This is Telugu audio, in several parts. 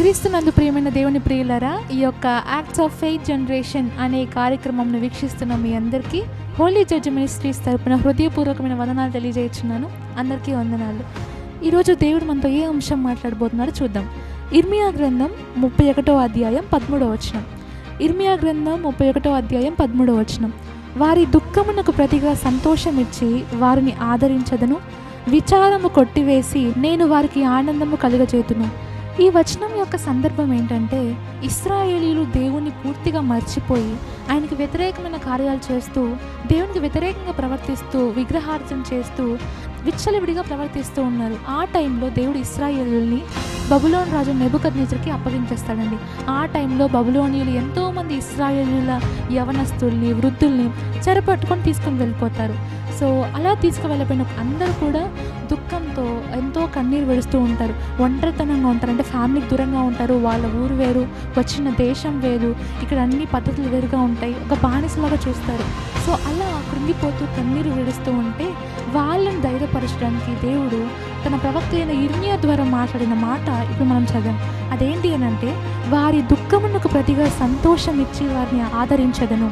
క్రీస్తునందు ప్రియమైన దేవుని ప్రియులారా, ఈ యొక్క యాక్ట్స్ ఆఫ్ ఫెయిత్ జనరేషన్ అనే కార్యక్రమంను వీక్షిస్తున్న మీ అందరికీ హోలీ జడ్జ్ మినిస్ట్రీస్ తరపున హృదయపూర్వకమైన వందనాలు తెలియజేస్తున్నాను. అందరికీ వందనాలు. ఈరోజు దేవుడు మనతో ఏ అంశం మాట్లాడబోతున్నారో చూద్దాం. ఇర్మియా గ్రంథం 31వ అధ్యాయం 13వ వచనం. ఇర్మియా గ్రంథం 31వ అధ్యాయం 13వ వచనం. వారి దుఃఖమునకు ప్రతిగా సంతోషమిచ్చి వారిని ఆదరించదను, విచారము కొట్టివేసి నేను వారికి ఆనందము కలుగజేతును. ఈ వచనం యొక్క సందర్భం ఏంటంటే, ఇశ్రాయేలీయులు దేవుణ్ణి పూర్తిగా మర్చిపోయి ఆయనకి వ్యతిరేకమైన కార్యాలు చేస్తూ, దేవునికి వ్యతిరేకంగా ప్రవర్తిస్తూ, విగ్రహార్చన చేస్తూ, విచ్చలవిడిగా ప్రవర్తిస్తూ ఉన్నారు. ఆ టైంలో దేవుడు ఇశ్రాయేలీయుల్ని బబులోను రాజు నెబుకద్నెజరుకి అప్పగించేస్తాడండి. ఆ టైంలో బబులోనీయులు ఎంతోమంది ఇశ్రాయేలీయుల యవనస్తుల్ని, వృద్ధుల్ని చెరపట్టుకొని తీసుకొని వెళ్ళిపోతారు. సో అలా తీసుకువెళ్ళిపోయిన అందరూ కూడా దుఃఖంతో ఎంతో కన్నీరు విడుస్తూ ఉంటారు. ఒంటరితనంగా ఉంటారు, అంటే ఫ్యామిలీకి దూరంగా ఉంటారు. వాళ్ళ ఊరు వేరు, వచ్చిన దేశం వేరు, ఇక్కడ అన్ని పద్ధతులు వేరుగా ఉంటాయి. ఒక బానిసలాగా చూస్తారు. సో అలా కృంగిపోతూ కన్నీరు విడుస్తూ ఉంటే వాళ్ళని ధైర్యపరచడానికి దేవుడు తన ప్రవక్త అయిన ఇర్మియా ద్వారా మాట్లాడిన మాట ఇప్పుడు మనం చదివాం. అదేంటి అని అంటే, వారి దుఃఖమునకు ప్రతిగా సంతోషం ఇచ్చి వారిని ఆదరించదను.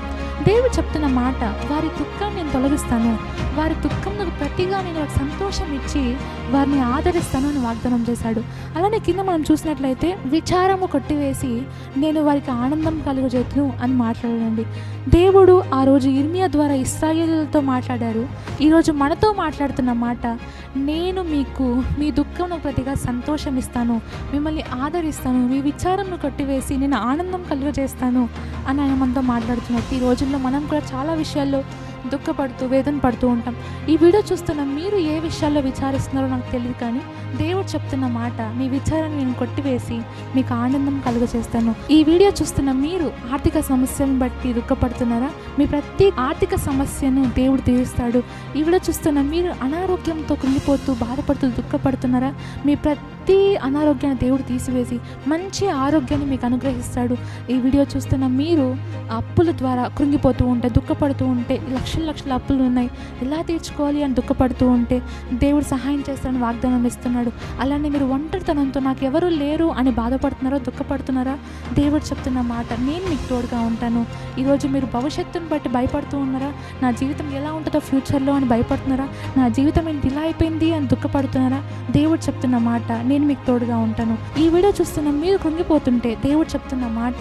దేవుడు చెప్తున్న మాట, వారి దుఃఖాన్ని నేను తొలగిస్తాను, వారి దుఃఖంకు ప్రతిగా నేను వారికి సంతోషం ఇచ్చి వారిని ఆదరిస్తాను అని వాగ్దానం చేశాడు. అలానే కింద మనం చూసినట్లయితే, విచారము కొట్టివేసి నేను వారికి ఆనందం కలుగజేతును అని మాట్లాడాడండి. దేవుడు ఆ రోజు ఇర్మియా ద్వారా ఇశ్రాయేలీయులతో మాట్లాడారు. ఈరోజు మనతో మాట్లాడుతున్న మాట, నేను మీకు మీ దుఃఖంలో ప్రతిగా సంతోషం ఇస్తాను, మిమ్మల్ని ఆదరిస్తాను, మీ విచారంను కొట్టివేసి నేను ఆనందం కలుగజేస్తాను అని ఆయన మనతో మాట్లాడుతున్నట్టు ఈ రోజుల్లో మనం కూడా చాలా విషయాల్లో దుఃఖపడుతూ వేదన పడుతూ ఉంటాం. ఈ వీడియో చూస్తున్న మీరు ఏ విషయాల్లో విచారిస్తున్నారో నాకు తెలియదు, కానీ దేవుడు చెప్తున్న మాట, మీ విచారాన్ని నేను కొట్టివేసి మీకు ఆనందం కలుగజేస్తాను. ఈ వీడియో చూస్తున్న మీరు ఆర్థిక సమస్యలను బట్టి దుఃఖపడుతున్నారా? మీ ప్రతి ఆర్థిక సమస్యను దేవుడు తీరుస్తాడు. ఈ వీడియో చూస్తున్న మీరు అనారోగ్యంతో కృంగిపోతూ బాధపడుతూ దుఃఖపడుతున్నారా? మీ ప్రతి అనారోగ్యాన్ని దేవుడు తీసివేసి మంచి ఆరోగ్యాన్ని మీకు అనుగ్రహిస్తాడు. ఈ వీడియో చూస్తున్న మీరు అప్పుల ద్వారా కృంగిపోతూ ఉంటే, దుఃఖపడుతూ ఉంటే, లక్షల అప్పులు ఉన్నాయి, ఎలా తీర్చుకోవాలి అని దుఃఖపడుతూ ఉంటే దేవుడు సహాయం చేస్తాడని వాగ్దానం ఇస్తున్నాడు. అలానే మీరు ఒంటరితనంతో నాకు ఎవరు లేరు అని బాధపడుతున్నారో, దుఃఖపడుతున్నారా? దేవుడు చెప్తున్న మాట, నేను మీకు తోడుగా ఉంటాను. ఈరోజు మీరు భవిష్యత్తును బట్టి భయపడుతూ ఉన్నారా? నా జీవితం ఎలా ఉంటుందో ఫ్యూచర్లో అని భయపడుతున్నారా? నా జీవితం ఏంటి ఇలా అయిపోయింది అని దుఃఖపడుతున్నారా? దేవుడు చెప్తున్న మాట, నేను మీకు తోడుగా ఉంటాను. ఈ వీడియో చూస్తున్న మీరు కృంగిపోతుంటే దేవుడు చెప్తున్న మాట,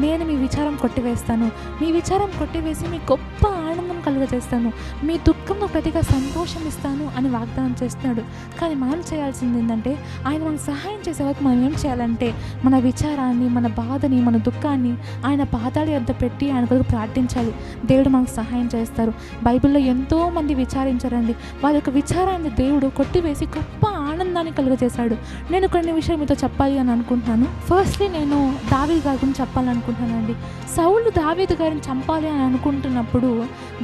నేను మీ విచారం కొట్టివేస్తాను, మీ విచారం కొట్టివేసి మీ గొప్ప ఆనందం కలుగజేస్తాను, మీ దుఃఖంలో ప్రతిగా సంతోషం ఇస్తాను అని వాగ్దానం చేస్తున్నాడు. కానీ మనం చేయాల్సింది ఏంటంటే, ఆయన మనకు సహాయం చేసే వరకు మనం ఏం చేయాలంటే, మన విచారాన్ని, మన బాధని, మన దుఃఖాన్ని ఆయన పాదాల యొద్ద పెట్టి ఆయన కొరకు ప్రార్థించాలి. దేవుడు మనకు సహాయం చేస్తారు. బైబిల్లో ఎంతోమంది విచారించారండి. వాళ్ళ యొక్క విచారాన్ని దేవుడు కొట్టివేసి గొప్ప ఆనందాన్ని కలుగజేశాడు. నేను కొన్ని విషయాలు మీతో చెప్పాలి అని అనుకుంటున్నాను. ఫస్ట్లీ నేను దావీదు గారి గురించి చెప్పాలనుకుంటున్నానండి. సౌలు దావీదు గారిని చంపాలి అని అనుకుంటున్నప్పుడు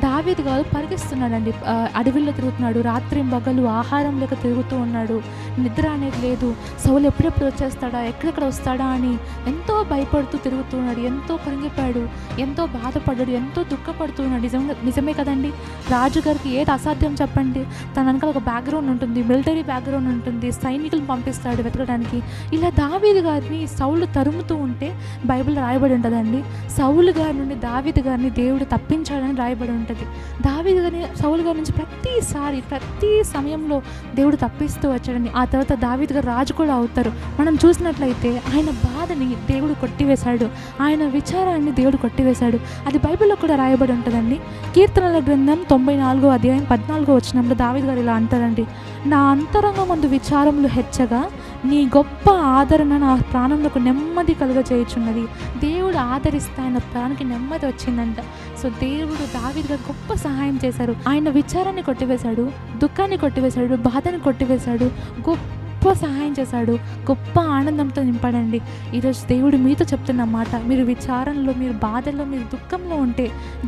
దావీదు గారు పరిగెస్తున్నాడండి. అడవిలో తిరుగుతున్నాడు, రాత్రి పగలు ఆహారం లేక తిరుగుతూ ఉన్నాడు, నిద్ర అనేది లేదు. సౌలు ఎప్పుడెప్పుడు వచ్చేస్తాడా, ఎక్కడెక్కడ వస్తాడా అని ఎంతో భయపడుతూ తిరుగుతున్నాడు. ఎంతో కృంగిపోయాడు, ఎంతో బాధపడ్డాడు, ఎంతో దుఃఖపడుతున్నాడు. నిజమే కదండి. రాజుగారికి ఏది అసాధ్యం చెప్పండి? తన వెనకాల ఒక బ్యాక్గ్రౌండ్ ఉంటుంది, మిలిటరీ బ్యాక్గ్రౌండ్ ఉంటుంది, సైనికులు పంపిస్తాడు వెతకడానికి. ఇలా దావీదు గారిని సౌలు తరుముతూ ఉంటే బైబిల్ రాయబడి ఉంటుందండి, సౌలు గారి నుండి దావీదు గారిని దేవుడు తప్పించాడని రాయబడి ఉంటుంది. దావీదు గారిని సౌలు గారి నుంచి ప్రతి సమయంలో దేవుడు తప్పిస్తూ వచ్చాడని. ఆ తర్వాత దావీదు గారు రాజు కూడా అవుతారు. మనం చూసినట్లయితే ఆయన బాధని దేవుడు కొట్టివేశాడు, ఆయన విచారాన్ని దేవుడు కొట్టివేశాడు. అది బైబిల్లో కూడా రాయబడి ఉంటుందండి. కీర్తనల గ్రంథం 94వ అధ్యాయం 14వ వచనంలో దావీదు గారు ఇలా అంటారండి, నా అంతరంగమందు విచారములు హెచ్చగా నీ గొప్ప ఆదరణ నా ప్రాణంలోకి నెమ్మది కలుగజేయుచున్నది. దేవుడు ఆదరిస్తే ఆయన ప్రాణానికి నెమ్మది వచ్చిందంట. సో దేవుడు దావీదు గారు గొప్ప సహాయం చేశారు. ఆయన విచారాన్ని కొట్టివేశాడు, దుఃఖాన్ని కొట్టివేశాడు, బాధని కొట్టివేశాడు, గొప్ప సహాయం చేశాడు, గొప్ప ఆనందంతో నింపాడండి. ఈరోజు దేవుడు మీతో చెప్తున్న మాట, మీరు విచారంలో, మీరు బాధల్లో, మీరు దుఃఖంలో ఉంటే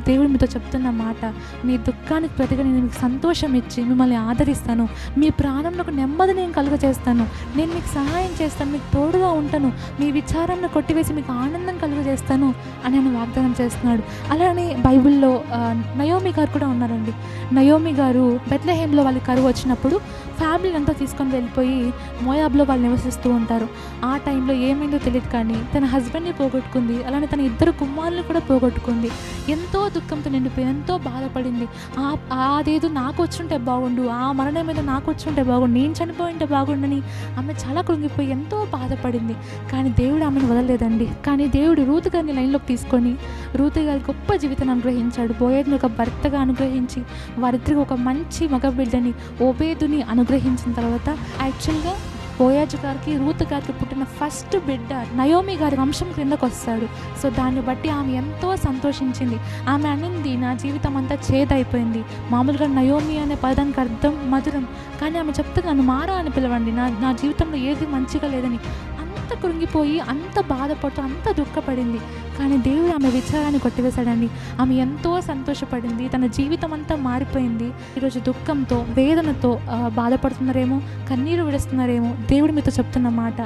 దేవుడు మీతో చెప్తున్న మాట, మీ దుఃఖానికి ప్రతిగా నేను మీకు సంతోషం ఇచ్చి మిమ్మల్ని ఆదరిస్తాను, మీ ప్రాణంలోకి నెమ్మది నేను కలుగజేస్తాను, నేను మీకు సహాయం చేస్తాను, మీకు తోడుగా ఉంటాను, మీ విచారాన్ని కొట్టివేసి మీకు ఆనందం కలుగజేస్తాను అని ఆయన వాగ్దానం చేస్తున్నాడు. అలానే బైబిల్లో నయోమి గారు కూడా ఉన్నారండి. నయోమి గారు బెత్లెహేంలో వాళ్ళకి కరువు వచ్చినప్పుడు ఫ్యామిలీ అంతా తీసుకొని వెళ్ళిపోయి మోయాబ్లో వాళ్ళు నివసిస్తూ ఉంటారు. ఆ టైంలో ఏమైందో తెలియదు కానీ తన హస్బెండ్ని పోగొట్టుకుంది, అలానే తన 2 కుమారులను కూడా పోగొట్టుకుంది. ఎంతో దుఃఖంతో నిండిపోయి ఎంతో బాధపడింది. అదేదో నాకు వచ్చుంటే బాగుండు, ఆ మరణం మీద నాకు వచ్చుంటే బాగుండు, నేను చనిపోయింటే బాగుండని ఆమె చాలా కృంగిపోయి ఎంతో బాధపడింది. కానీ దేవుడు ఆమెను వదలలేదండి. కానీ దేవుడు రూతు గారిని లైన్లోకి తీసుకొని రూతు గారి గొప్ప జీవితాన్ని అనుగ్రహించాడు. బోయజ్ని ఒక భర్తగా అనుగ్రహించి వారిద్దరికి ఒక మంచి మగ బిడ్డని ఓబేదుని అనుగ్రహించిన తర్వాత యాక్చువల్గా బోయాజు గారికి రూతు గారికి పుట్టిన ఫస్ట్ బిడ్డ నయోమి గారి వంశం క్రిందకు వస్తాడు. సో దాన్ని బట్టి ఆమె ఎంతో సంతోషించింది. ఆమె అనింది, నా జీవితం అంతా చేదైపోయింది. మామూలుగా నయోమి అనే పదానికి అర్థం మధురం, కానీ ఆమె చెప్తే నన్ను మారా అని పిలవండి, నా జీవితంలో ఏది మంచిగా లేదని అంత కృంగిపోయి అంత బాధపడుతూ అంత దుఃఖపడింది. కానీ దేవుడు ఆమె విచారాన్ని కొట్టివేశాడండి. ఆమె ఎంతో సంతోషపడింది. తన జీవితం అంతా మారిపోయింది. ఈరోజు దుఃఖంతో వేదనతో బాధపడుతున్నారేమో, కన్నీరు విడుస్తున్నారేమో. దేవుడు మీతో చెప్తున్న మాట,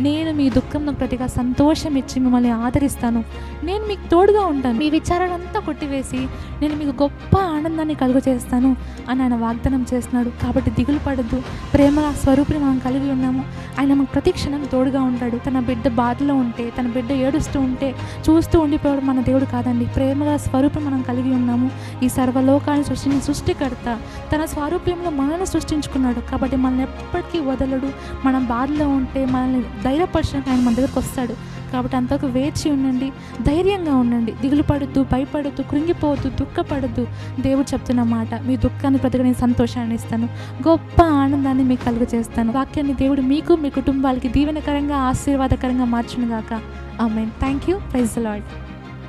నేను మీ దుఃఖంలో ప్రతిగా సంతోషం ఇచ్చి మిమ్మల్ని ఆదరిస్తాను, నేను మీకు తోడుగా ఉంటాను, మీ విచారాలంతా కొట్టివేసి నేను మీకు గొప్ప ఆనందాన్ని కలుగు చేస్తాను అని ఆయన వాగ్దానం చేస్తున్నాడు. కాబట్టి దిగులు పడద్దు. ప్రేమ స్వరూపిని మనం కలిగి ఉన్నాము. ఆయన మనకు ప్రతి క్షణం తోడుగా ఉంటాడు. తన బిడ్డ బాధలో ఉంటే, తన బిడ్డ ఏడుస్తూ ఉంటే చూస్తూ ఉండిపోవడం మన దేవుడు కాదండి. ప్రేమగా స్వరూపం మనం కలిగి ఉన్నాము. ఈ సర్వలోకాన్ని సృష్టించిన సృష్టికర్త తన స్వరూప్యంలో మనల్ని సృష్టించుకున్నాడు. కాబట్టి మనల్ని ఎప్పటికీ వదలడు. మనం బాధలో ఉంటే మనల్ని ధైర్యపరచడానికి ఆయన మన దగ్గరకు వస్తాడు. కాబట్టి అంతకు వేచి ఉండండి, ధైర్యంగా ఉండండి, దిగులు పడద్దు, భయపడద్దు, కృంగిపోవద్దు, దుఃఖపడద్దు. దేవుడు చెప్తున్న మాట, మీ దుఃఖాన్ని ప్రతిగా నేను సంతోషాన్ని ఇస్తాను, గొప్ప ఆనందాన్ని మీకు కలుగ చేస్తాను. వాక్యాన్ని దేవుడు మీకు మీ కుటుంబాలకి దీవెనకరంగా ఆశీర్వాదకరంగా మార్చును గాక. Amen. Thank you. Praise the lord.